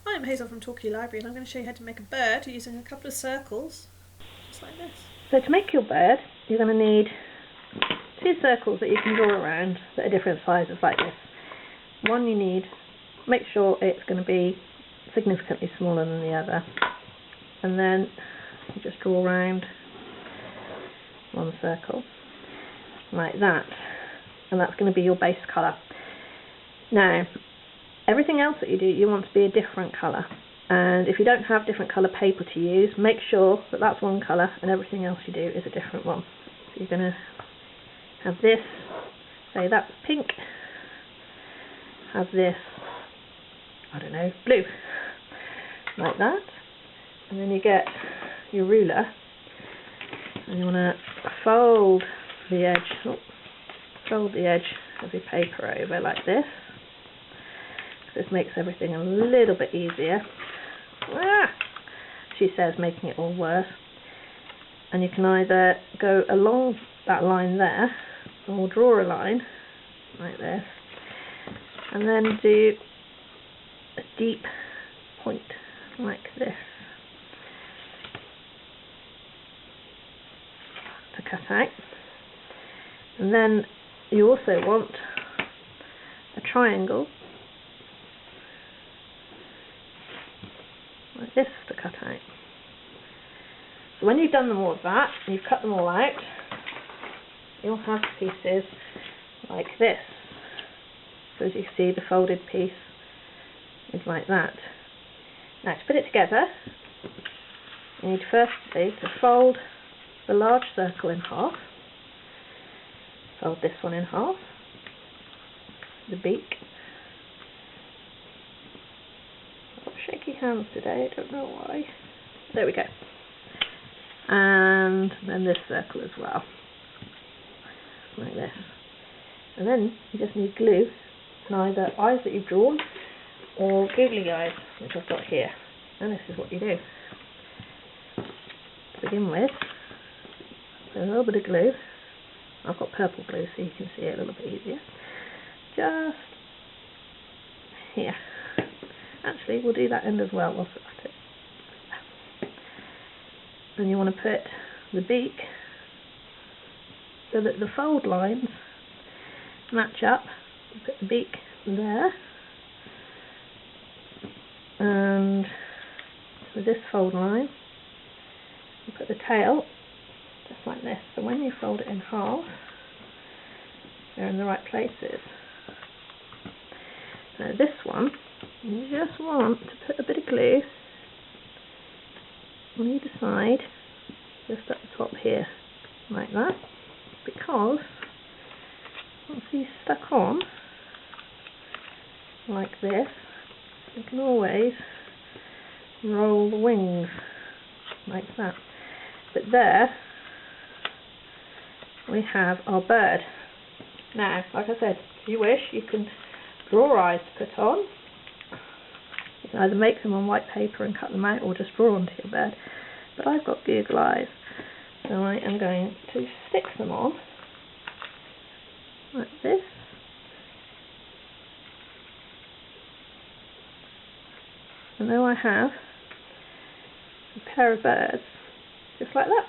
I'm Hazel from Torquay Library and I'm going to show you how to make a bird using a couple of circles, just like this. So to make your bird, you're going to need two circles that you can draw around that are different sizes like this. One you need, make sure it's going to be significantly smaller than the other. And then you just draw around one circle, like that. And that's going to be your base colour. Now, everything else that you do, you want to be a different colour. And if you don't have different colour paper to use, make sure that that's one colour and everything else you do is a different one. So you're going to have this, say that's pink, have this, I don't know, blue, like that. And then you get your ruler and you want to fold the edge, fold the edge of your paper over like this. This makes everything a little bit easier. She says, making it all worse. And you can either go along that line there, or draw a line like this, and then do a deep point like this to cut out. And then you also want a triangle like this to cut out. So when you've done them all of that, and you've cut them all out, you'll have pieces like this. So as you can see, the folded piece is like that. Now to put it together, you need firstly to fold the large circle in half, fold this one in half, the beak. Shaky hands today, I don't know why. There we go. And then this circle as well, like this. And then you just need glue and either eyes that you've drawn or googly eyes, which I've got here. And this is what you do. To begin with, a little bit of glue. I've got purple glue so you can see it a little bit easier. Just here. Actually, we'll do that end as well whilst we're at it. And you want to put the beak so that the fold lines match up. You put the beak there, and with this fold line, you put the tail just like this. So when you fold it in half, they're in the right places. Now this one, you just want to put a bit of glue on either side, just at the top here, like that, because once he's stuck on, like this, you can always roll the wings, like that. But there, we have our bird. Now, like I said, if you wish, you can draw eyes to put on. You can either make them on white paper and cut them out, or just draw onto your bird. But I've got googly eyes, so I am going to stick them on like this. And now I have a pair of birds, just like that.